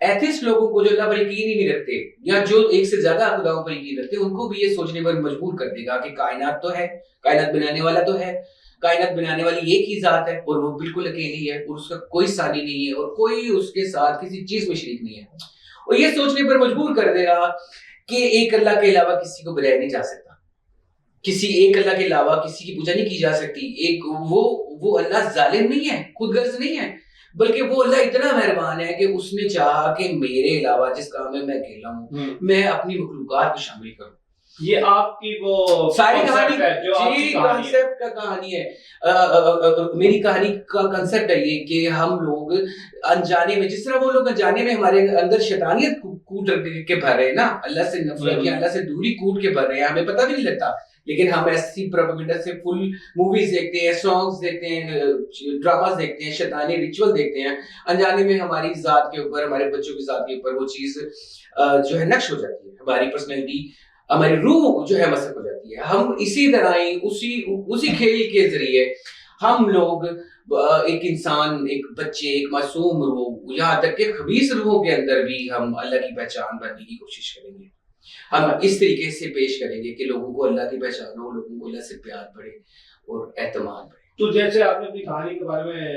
Atheist لوگوں کو جو اللہ پر یقین ہی نہیں رکھتے یا جو ایک سے زیادہ خداؤں پر یقین رکھتے ان کو بھی یہ سوچنے پر مجبور کر دے گا کہ کائنات تو ہے، کائنات بنانے والا تو ہے، کائنات بنانے والی ایک ہی ذات ہے اور وہ بالکل اکیلی ہے اور اس کا کوئی ثانی نہیں ہے اور کوئی اس کے ساتھ کسی چیز میں شریک نہیں ہے، اور یہ سوچنے پر مجبور کر دے گا کہ ایک اللہ کے علاوہ کسی کو بلایا نہیں جا سکتا، کسی ایک اللہ کے علاوہ کسی کی پوجا نہیں کی جا سکتی، ایک وہ اللہ ظالم نہیں ہے، خود غرض نہیں ہے، بلکہ وہ اللہ اتنا مہربان ہے کہ اس نے چاہا کہ میرے علاوہ جس کام میں اکیلا ہوں میں اپنی مخلوقات کو شامل کروں. یہ آپ کی وہ ساری کہانی جی کانسیپٹ کا کہانی ہے، میری کہانی کا کنسیپٹ ہے یہ کہ ہم لوگ انجانے میں، جس طرح وہ لوگ انجانے میں ہمارے اندر شیطانیت کوٹ کے بھر رہے ہیں نا، اللہ سے نفرت یا اللہ سے دوری کوٹ کے بھر رہے ہیں، ہمیں پتہ بھی نہیں لگتا، لیکن ہم ایسی پروپیگنڈا سے فل موویز دیکھتے ہیں، سانگز دیکھتے ہیں، ڈراماز دیکھتے ہیں، شیطانی ریچول دیکھتے ہیں، انجانے میں ہماری ذات کے اوپر، ہمارے بچوں کی ذات کے اوپر وہ چیز جو ہے نقش ہو جاتی ہے، ہماری پرسنالٹی، ہماری روح جو ہے مسخ ہو جاتی ہے. ہم اسی طرح ہی اسی کھیل کے ذریعے ہم لوگ ایک انسان، ایک بچے، ایک معصوم روح، یہاں تک کہ خبیث روحوں کے اندر بھی ہم اللہ کی پہچان بننے کی کوشش کریں گے. ہم اس طریقے سے پیش کریں گے کہ لوگوں کو اللہ کی پہچان ہو، لوگوں کو اللہ سے پیار بڑھے اور اعتماد بڑھے. تو جیسے آپ نے اپنی کہانی کے بارے میں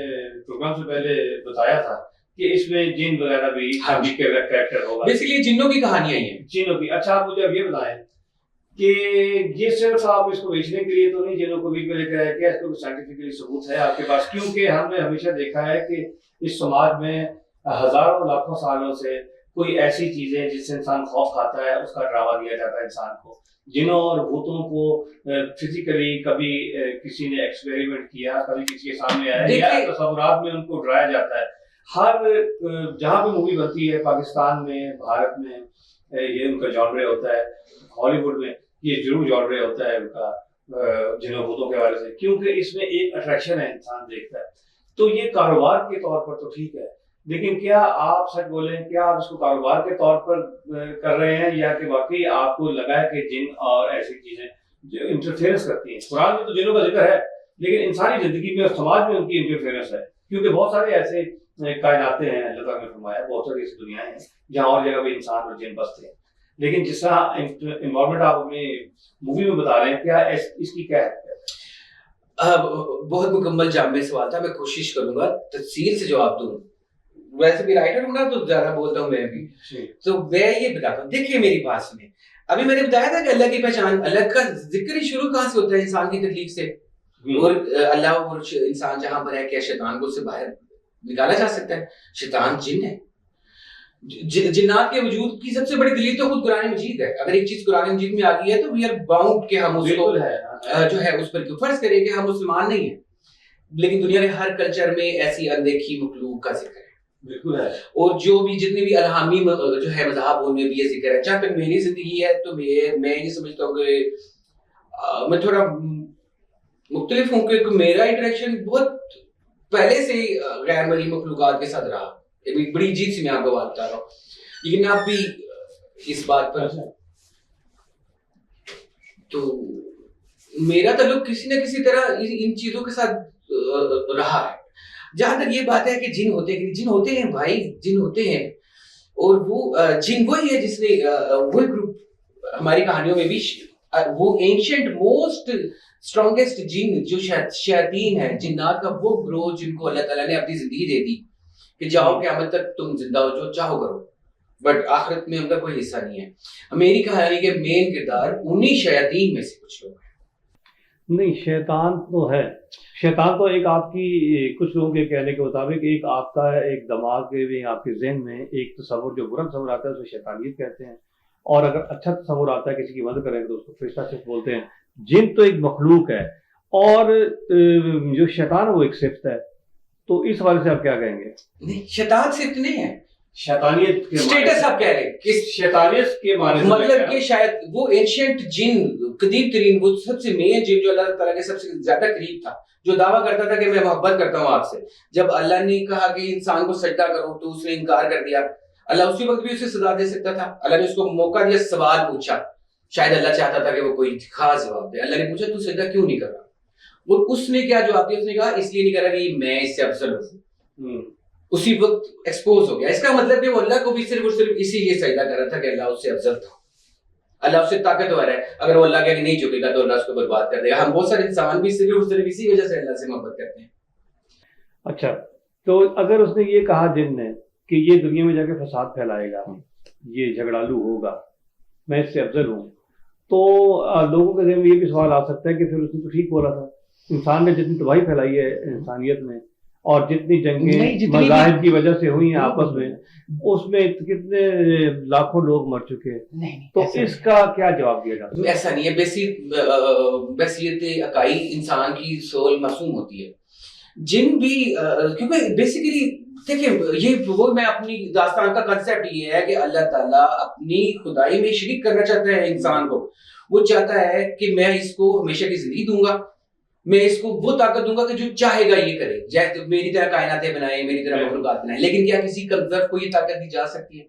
پروگرام سے پہلے بتایا تھا کہ اس میں جن وغیرہ بھی کریکٹر ہوگا، بیسیکلی جنوں کی کہانیاں ہی ہیں. جنوں کی. اچھا آپ مجھے اب یہ بتائیں کہ یہ صرف آپ اس کو بیچنے کے لیے تو نہیں جنوں کو بیچ میں لے کر آئے، کیا اس کو سائنٹیفکلی ثبوت ہے آپ کے پاس؟ کیونکہ ہم نے ہمیشہ دیکھا ہے کہ اس سماج میں ہزاروں لاکھوں سالوں سے کوئی ایسی چیزیں جس سے انسان خوف کھاتا ہے اس کا ڈراوا دیا جاتا ہے انسان کو. جنوں اور بھوتوں کو فزیکلی کبھی کسی نے ایکسپیریمنٹ کیا، کبھی کسی کے سامنے آیا یا تصورات میں ان کو ڈرایا جاتا ہے. ہر جہاں پہ مووی بنتی ہے، پاکستان میں، بھارت میں، یہ ان کا جانرے ہوتا ہے، ہالی ووڈ میں یہ ضرور جانرے ہوتا ہے ان کا جنوں بھوتوں کے حوالے سے، کیونکہ اس میں ایک اٹریکشن ہے، انسان دیکھتا ہے. تو یہ کاروبار کے طور پر تو ٹھیک ہے، لیکن کیا آپ سچ بولیں، کیا آپ اس کو کاروبار کے طور پر کر رہے ہیں یا کہ واقعی آپ کو لگا ہے کہ جن اور ایسی چیزیں جو انٹرفیئرنس کرتی ہیں؟ قرآن میں تو جنوں کا ذکر ہے، لیکن انسانی زندگی میں اور سماج میں ان کی انٹرفیئرنس ہے، کیونکہ بہت سارے ایسے کائناتیں ہیں، اللہ تعالیٰ نے فرمایا بہت ساری ایسی دنیا ہیں جہاں اور جگہ بھی انسان اور جن بستے ہیں، لیکن جس طرح انوائرمنٹ آپ اپنی مووی میں بتا رہے ہیں، کیا اس کی کیا ہے؟ بہت مکمل جامع سوال تھا، میں کوشش کروں گا تفصیل سے جواب دوں. ویسے بھی رائٹر ہوں نا تو زیادہ بولتا ہوں میں بھی، تو میں یہ بتاتا ہوں. دیکھیے میری بات سنیں، ابھی میں نے بتایا تھا کہ اللہ کی پہچان، اللہ کا ذکر ہی شروع کہاں سے ہوتا ہے؟ انسان کی تخلیق سے. اور اللہ اور انسان جہاں پر ہے، کیا شیطان کو اس سے باہر نکالا جا سکتا ہے؟ شیطان جن ہے. جنات کے وجود کی سب سے بڑی دلیل تو خود قرآن مجید ہے. اگر ایک چیز قرآن مجید میں آ گئی ہے تو وی آر باؤنڈ کہ ہم اس کو جو ہے اس پر فرض کریں کہ ہم مسلمان نہیں ہیں. لیکن دنیا کے ہر کلچر میں ایسی اندیکھی مخلوق کا ذکر ہے، بالکل ہے. اور جو بھی جتنے بھی الہامی جو ہے مذہب ان میں بھی یہ ذکر ہے. جہاں تک میری زندگی ہے تو میں یہ سمجھتا ہوں کہ میں تھوڑا مختلف ہوں، کہ میرا انٹریکشن بہت پہلے سے ہی غیر مرئی مخلوقات کے ساتھ رہا. ایک بڑی عجیب سی میں آپ کو بات بتا رہا ہوں، لیکن آپ بھی اس بات پر، تو میرا تعلق کسی نہ کسی طرح ان چیزوں کے ساتھ رہا ہے. جہاں تک یہ بات ہے کہ جن ہوتے ہیں، جن ہوتے ہیں بھائی، جن ہوتے ہیں. اور وہ جن وہی ہے جس نے وہی گروپ ہماری کہانیوں میں بھی، وہ اینشنٹ موسٹ اسٹرانگیسٹ جن جو شیاطین ہے، جنات کا وہ گروہ جن کو اللہ تعالیٰ نے اپنی زندگی دے دی کہ جاؤ قیامت تک تم زندہ ہو، جو چاہو کرو، بٹ آخرت میں ان کا کوئی حصہ نہیں ہے. میری کہانی کے مین کردار انہی شیاطین میں سے کچھ لوگ ہیں. نہیں، شیطان تو ہے. شیطان تو ایک آپ کی، کچھ لوگوں کے کہنے کے مطابق ایک آپ کا ایک دماغ میں، آپ کے ذہن میں ایک تصور، جو برا تصور آتا ہے اسے شیطانیت کہتے ہیں، اور اگر اچھا تصور آتا ہے کسی کی مدد کریں تو اس کو فرشتہ صفت بولتے ہیں. جن تو ایک مخلوق ہے اور جو شیطان وہ ایک صفت ہے. تو اس حوالے سے آپ کیا کہیں گے؟ نہیں، شیطان صفت نہیں ہے، شیطانیت کے اسٹیٹس آپ کہہ رہے ہیں، شیطانیت کے معنی مطلب کہ شاید وہ اینشنٹ جن، قدیم ترین، وہ سب سے مین جن جو اللہ تعالیٰ کے سب سے زیادہ قریب تھا، جو دعویٰ کرتا تھا کہ میں محبت کرتا ہوں آپ سے. جب اللہ نے کہا کہ انسان کو سجدہ کرو تو اس نے انکار کر دیا. اللہ اسی وقت بھی اسے سزا دے سکتا تھا. اللہ نے اس کو موقع دیا، سوال پوچھا. شاید اللہ چاہتا تھا کہ وہ کوئی خاص جواب دے. اللہ نے پوچھا تو سجدہ کیوں نہیں کر رہا؟ وہ اس نے کیا جواب دیا؟ اس نے کہا اس لیے نہیں کر رہا کہ میں اس سے افضل ہوں. اسی وقت ایکسپوز ہو گیا. اس کا مطلب کہ وہ اللہ کو بھی صرف اور صرف اسی لیے سجدہ کر رہا تھا کہ اللہ اس سے افضل تھا, اللہ اس سے طاقتور ہے. اگر وہ اللہ کے نہیں جھکے گا تو اللہ اس کو برباد کر دے گا. ہم بہت سارے انسان بھی صرف اور صرف اسی وجہ سے اللہ سے محبت کرتے ہیں. اچھا, تو اگر اس نے یہ کہا جن نے کہ یہ دنیا میں جا کے فساد پھیلائے گا, یہ جھگڑالو ہوگا, میں اس سے افضل ہوں, تو لوگوں کے ذہن میں یہ بھی سوال آ سکتا ہے کہ پھر اس نے تو ٹھیک بولا تھا. انسان نے جتنی تباہی پھیلائی ہے انسانیت میں, اور جتنی جنگیں مذاہب کی وجہ سے ہوئی ہیں آپس میں, اس میں کتنے لاکھوں لوگ مر چکے ہیں, تو اس کا کیا جواب دیا جاتا ہے؟ ایسا نہیں ہے. بحثیت عقائی انسان کی سول معصوم ہوتی ہے. جن بھی کیونکہ بیسیکلی دیکھیں, یہ وہ میں اپنی داستان کا کنسیپٹ یہ ہے کہ اللہ تعالیٰ اپنی خدائی میں شریک کرنا چاہتا ہے انسان کو. وہ چاہتا ہے کہ میں اس کو ہمیشہ کی زندگی دوں گا, میں اس کو وہ طاقت دوں گا کہ جو چاہے گا یہ کرے, جیسے میری طرح کائناتیں بنائے, میری طرح مخلوقات بنائے. لیکن کیا کسی کمزور کو یہ طاقت دی جا سکتی ہے؟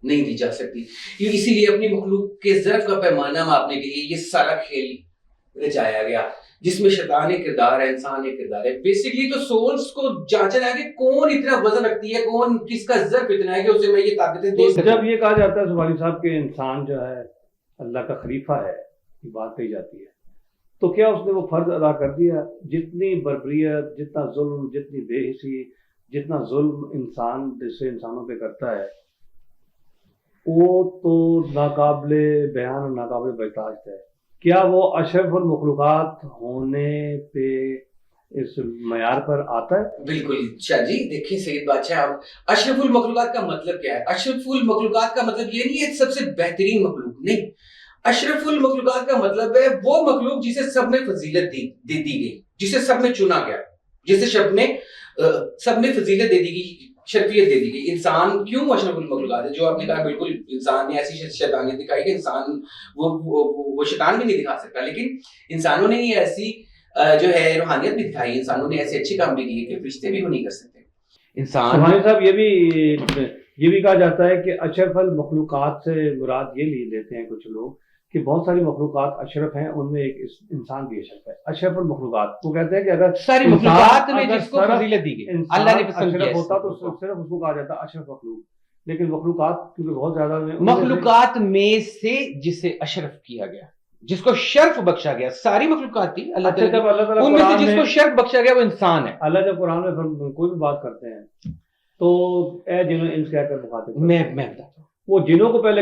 نہیں دی جا سکتی. اسی لیے اپنی مخلوق کے ظرف کا پیمانہ ماپنے کے لیے یہ سارا کھیل رچایا گیا, جس میں شیطان ایک کردار ہے, انسان ایک کردار ہے. بیسیکلی تو سولز کو جانچا جائے کہ کون اتنا وزن رکھتی ہے, کون کس کا ظرف اتنا ہے کہ اسے میں یہ طاقتیں دے سکوں. جب یہ کہا جاتا ہے سبحانی صاحب کہ انسان جو ہے اللہ کا خلیفہ ہے, یہ بات کہی جاتی ہے, تو کیا اس نے وہ فرض ادا کر دیا؟ جتنی بربریت, جتنا ظلم, جتنی بے حسی, جتنا ظلم انسان جیسے انسانوں پہ کرتا ہے, وہ تو ناقابل بیان اور ناقابل برداشت ہے. کیا وہ اشرف المخلوقات ہونے پہ اس معیار پر آتا ہے؟ بالکل شاہ جی. دیکھیں سید بادشاہ, آپ اشرف المخلوقات کا مطلب کیا ہے؟ اشرف المخلوقات کا مطلب یہ نہیں ہے سب سے بہترین مخلوق, نہیں. اشرف المخلوقات کا مطلب ہے وہ مخلوق جسے سب میں فضیلت دی گئی, جسے سب میں چنا گیا, جسے سب میں فضیلت دے دی گئی, شرفیت دے دی گئی. انسان کیوں اشرف المخلوقات ہے؟ جو آپ نے کہا بالکل, انسان نے ایسی شیطانیت دکھائی کہ انسان وہ شیطان بھی نہیں دکھا سکتا, لیکن انسانوں نے یہ ایسی جو ہے روحانیت بھی دکھائی, انسانوں نے ایسے اچھے کام بھی کیے کہ فرشتے بھی وہ نہیں کر سکتے. انسان سبحانی صاحب یہ بھی کہا جاتا ہے کہ اشرف المخلوقات سے مراد یہ لیتے ہیں کچھ لوگ کہ بہت ساری مخلوقات اشرف ہیں, ان میں ایک انسان بھی اشرف ہے. اشرف المخلوقات وہ کہتے ہیں کہ اگر ساری مخلوقات میں جس کو فضیلت دی گئی, اللہ نے پسند کیا اشرف ہوتا تو صرف اس کو کہا جاتا اشرف مخلوق. لیکن مخلوقات کیونکہ بہت زیادہ مخلوقات میں سے جسے اشرف کیا گیا, جس کو شرف بخشا گیا, ساری مخلوقات تھی اللہ تعالیٰ, ان میں سے جس کو شرف بخشا گیا وہ انسان ہے. اللہ جب قرآن میں کوئی بھی بات کرتے ہیں تو اے جنہوں انس کہہ کر دکھاتے ہیں. میں بتاتا ہوں, وہ جنوں کو پہلے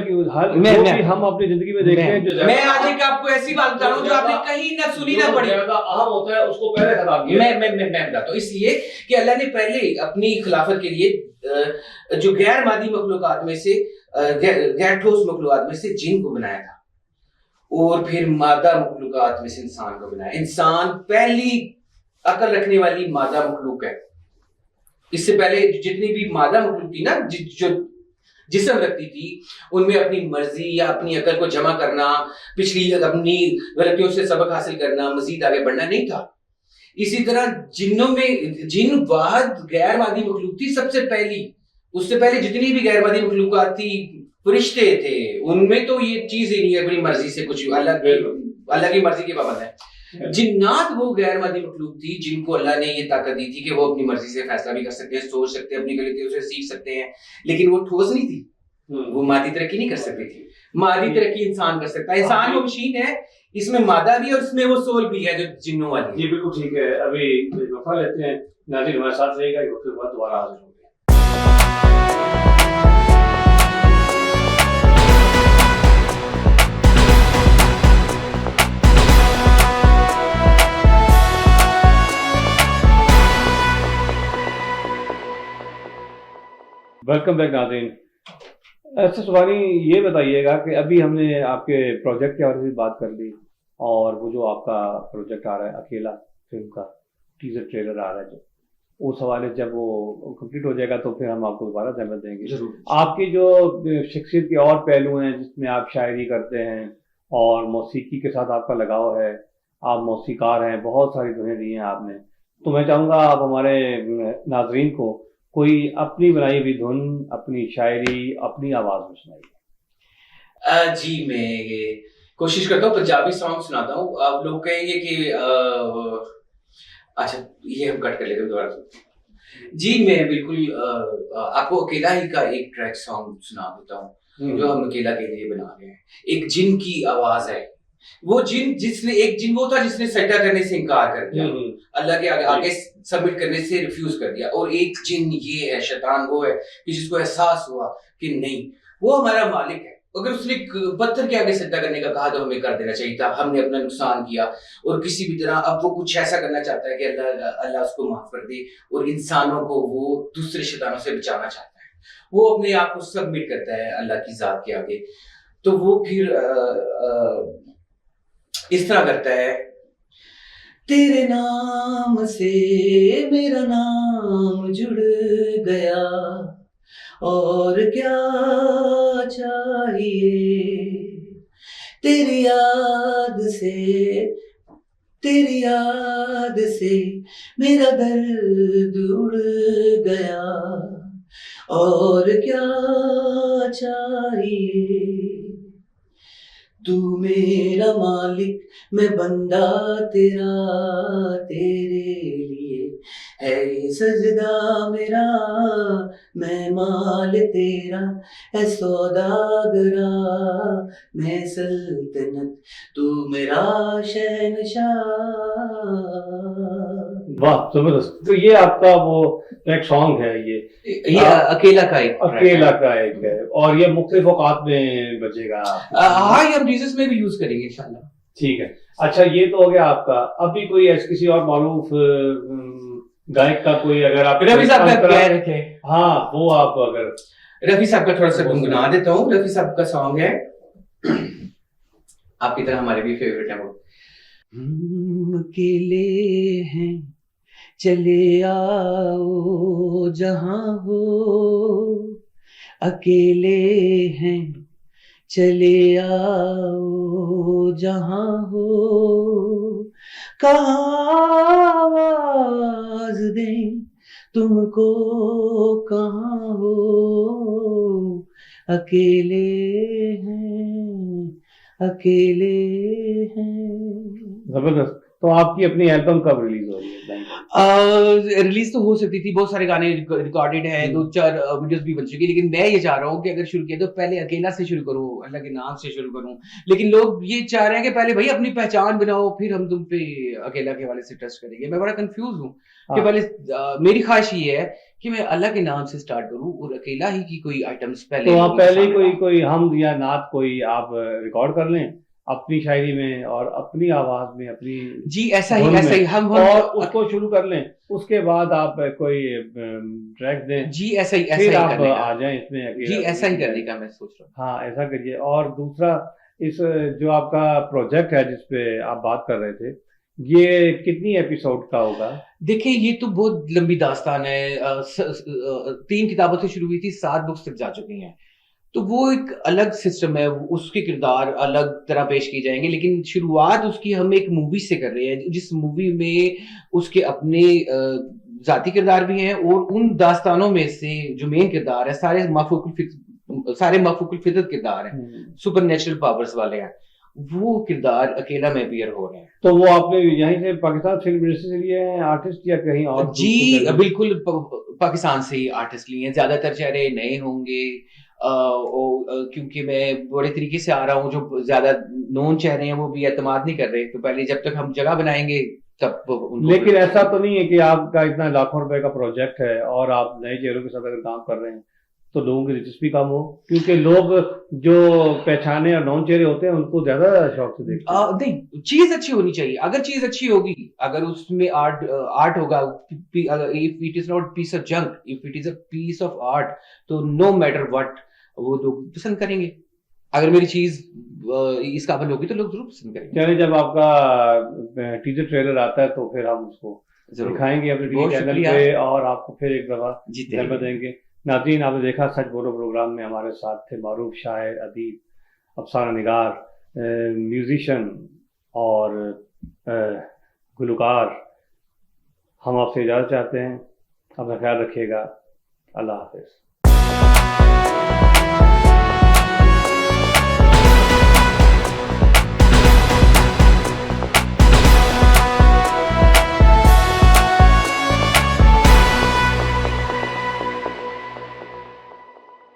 ہم اپنی زندگی میں دیکھتے ہیں. میں آج ایک آپ کو ایسی بات بتا رہا ہوں جو آپ نے کہیں نہ سنی نہ پڑھی, اہم ہوتا ہے اس کو پہلے خطاب کیا. میں بتاتا ہوں, اس لیے کہ اللہ نے پہلے اپنی خلافت کے لیے جو غیر مادی مخلوقات میں سے, غیر ٹھوس مخلوقات میں سے جن کو بنایا تھا, اور پھر مادہ مخلوقات میں سے انسان کو بنایا. انسان پہلی عقل رکھنے والی مادہ مخلوق ہے. اس سے پہلے جتنی بھی مادہ مخلوق تھی نا, جو جسم رکھتی تھی, ان میں اپنی مرضی یا اپنی عقل کو جمع کرنا, پچھلی اپنی غلطیوں سے سبق حاصل کرنا, مزید آگے بڑھنا نہیں تھا. اسی طرح جنوں میں جن واحد غیر مادی مخلوق تھی سب سے پہلی. اس سے پہلے جتنی بھی غیر مادی مخلوقات تھی, فرشتے تھے, ان میں تو یہ چیز ہی نہیں ہے اپنی مرضی سے کچھ, اللہ کی مرضی کے پابند ہے. جنات وہ غیر مادی مخلوق تھی جن کو اللہ نے یہ طاقت دی تھی کہ وہ اپنی مرضی سے فیصلہ بھی کر سکتے ہیں, سوچ سکتے ہیں, اپنی غلطیوں سے سیکھ سکتے ہیں, لیکن وہ ٹھوس نہیں تھی, وہ مادی ترقی نہیں کر سکتی تھی. مادی ترقی انسان کر سکتا ہے. انسان وہ مشین ہے, اس میں مادہ بھی اور اس میں وہ سول بھی ہے جو جنوں والی. جی بالکل ٹھیک ہے. ابھی وقفہ لیتے ہیں, ناظرین ہمارے ساتھ رہے گا, ایک وقت کے بعد دوبارہ حاضر ہوں گے. ویلکم بیک ناظرین. ایسا سبحانی یہ بتائیے گا کہ ابھی ہم نے آپ کے پروجیکٹ کے بارے میں بات کر لی, اور وہ جو آپ کا پروجیکٹ آ رہا ہے اکیلا فلم کا ٹیزر ٹریلر آ رہا ہے, جو اس حوالے سے جب وہ کمپلیٹ ہو جائے گا تو پھر ہم آپ کو دوبارہ زحمت دیں گے. آپ کی جو شخصیت کے اور پہلو ہیں جس میں آپ شاعری کرتے ہیں اور موسیقی کے ساتھ آپ کا لگاؤ ہے, آپ موسیقار ہیں, بہت ساری دنیا دی ہیں آپ نے, تو میں چاہوں گا آپ ہمارے ناظرین کو کوئی اپنی بنائی ہوئی دھن, اپنی شاعری, اپنی آواز میں سنائیے. جی میں یہ کوشش کرتا ہوں پنجابی سانگ سناتا ہوں. آپ لوگ کہیں گے کہ اچھا یہ ہم کٹ کر لیتے ہیں دوبارہ. جی میں بالکل آپ کو اکیلا ہی کا ایک ٹریک سانگ سنا دیتا ہوں جو ہم اکیلا کے لیے بنا رہے ہیں. ایک جن کی آواز ہے, وہ جن جس نے ایک جن وہ تھا جس نے سجدہ کرنے سے انکار کر دیا, اللہ کے آگے سبمٹ کرنے سے ریفیوز کر دیا, اور ایک جن یہ ہے, شیطان وہ ہے کہ جس کو احساس ہوا کہ نہیں وہ ہمارا مالک ہے, اگر اس نے پتھر کے آگے سجدہ کرنے کا کہا تو ہمیں کر دینا چاہیے تھا, ہم نے اپنا نقصان کیا, اور کسی بھی طرح اب وہ کچھ ایسا کرنا چاہتا ہے کہ اللہ اس کو معاف کر دے, اور انسانوں کو وہ دوسرے شیطانوں سے بچانا چاہتا ہے, وہ اپنے آپ کو سبمٹ کرتا ہے اللہ کی ذات کے آگے. تو وہ پھر اس طرح کرتا ہے, تیرے نام سے میرا نام جڑ گیا اور کیا چاہیے, تیری یاد سے میرا درد اڑ گیا اور کیا چاہیے, تو میرا مالک میں بندہ تیرا, تیرے لیے ہے سجدہ میرا, میں مال تیرا ہے سوداگرا, میں سلطنت تو میرا شہنشاہ. واہ زبردست. تو یہ آپ کا وہ ایک سانگ ہے, یہ اکیلا کا ایک ہے, اور یہ مختلف اوقات میں بجے گا. ہاں یہ ہم ریزز میں بھی یوز کریں گے انشاءاللہ. ٹھیک ہے. اچھا یہ تو ہو گیا آپ کا. ابھی کوئی کسی اور معروف گائک کا کوئی, اگر آپ رفیع صاحب کا کہہ رہے تھے, ہاں وہ آپ اگر رفیع صاحب کا تھوڑا سا گنگنا دیتا ہوں. رفیع صاحب کا سانگ ہے, آپ کی طرح ہمارے بھی فیوریٹ ہے وہ. اکیلے ہیں چلے آؤ جہاں ہو, اکیلے ہیں چلے آؤ جہاں ہو, کہاں آواز دیں تم کو کہاں ہو, اکیلے ہیں اکیلے ہیں. زبردست. تو آپ کی اپنی البم کب ریلیز ہو رہی ہے؟ ریلیز تو ہو سکتی تھی, بہت سارے گانے ریکارڈڈ ہیں, 2-4 ویڈیوز بھی بن چکی, لیکن میں یہ چاہ رہا ہوں کہ اگر شروع کیا تو پہلے اکیلا سے شروع کروں, اللہ کے نام سے شروع کروں. لیکن لوگ یہ چاہ رہے ہیں کہ پہلے بھائی اپنی پہچان بناؤ, پھر ہم تم پہ اکیلا کے حوالے سے ٹرسٹ کریں گے. میں بڑا کنفیوز ہوں کہ پہلے میری خواہش یہ ہے کہ میں اللہ کے نام سے سٹارٹ کروں, اور اکیلا ہی کی کوئی آئٹمز پہلے, تو آپ پہلے کوئی حمد یا نعت کوئی آپ ریکارڈ کر لیں اپنی شاعری میں اور اپنی آواز میں, اپنی جی ایسا ہی ہم اور اس کو شروع کر لیں, اس کے بعد آپ کوئی ٹریک دیں. جی ایسا ہی پھر آپ آ جائیں اس میں. جی ایسا ہی کرنے کا میں سوچ رہا ہوں. ہاں ایسا کریے. اور دوسرا, اس جو آپ کا پروجیکٹ ہے جس پہ آپ بات کر رہے تھے, یہ کتنی ایپیسوڈ کا ہوگا؟ دیکھیں یہ تو بہت لمبی داستان ہے, 3 کتابوں سے شروع ہوئی تھی, 7 بکس تک جا چکی ہیں. تو وہ ایک الگ سسٹم ہے, اس کے کردار الگ طرح پیش کیے جائیں گے, لیکن شروعات اس کی ہم ایک مووی سے کر رہے ہیں, جس مووی میں اس کے اپنے ذاتی کردار بھی ہیں, اور ان داستانوں میں سے جو مین کردار ہے سارے مفوق الفطرت کردار ہیں, سپر نیچرل پاورز والے ہیں, وہ کردار اکیلا میں اپیئر ہو رہے ہیں. تو وہ آپ نے یہیں سے پاکستان فلم انڈسٹری سے لیے ہیں آرٹسٹ یا کہیں اور؟ جی بالکل پاکستان سے ہی آرٹسٹ لیے ہیں, زیادہ تر چہرے نئے ہوں گے, کیونکہ میں بڑے طریقے سے آ رہا ہوں, جو زیادہ نون چہرے ہیں وہ بھی اعتماد نہیں کر رہے, تو پہلے جب تک ہم جگہ بنائیں گے تب. لیکن ایسا تو نہیں ہے کہ آپ کا اتنا لاکھوں روپے کا پروجیکٹ ہے اور آپ نئے چہروں کے ساتھ اگر کام کر رہے ہیں تو لوگوں کی دلچسپی کم ہو, کیونکہ لوگ جو پہچانے اور نون چہرے ہوتے ہیں ان کو زیادہ شوق سے دیکھتے ہیں. نہیں, چیز اچھی ہونی چاہیے. اگر چیز اچھی ہوگی, اگر اس میں آرٹ ہوگا, if it is not piece of junk, if it is a piece of art, تو no matter what وہ لوگ پسند کریں گے. اگر میری چیز اس قابل ہوگی تو لوگ ضرور پسند کریں گے. چلیں جب آپ کا ٹیزر ٹریلر آتا ہے تو پھر ہم اس کو دکھائیں گے اپنے ٹی وی چینل پہ, اور آپ کو پھر ایک دفعہ جلوہ دیں گے. ناظرین آپ نے دیکھا سچ بولو پروگرام میں ہمارے ساتھ تھے معروف شاعر, ادیب, افسانہ نگار, میوزیشین اور گلوکار. ہم آپ سے اجازت چاہتے ہیں, اپنا خیال رکھیے گا. اللہ حافظ.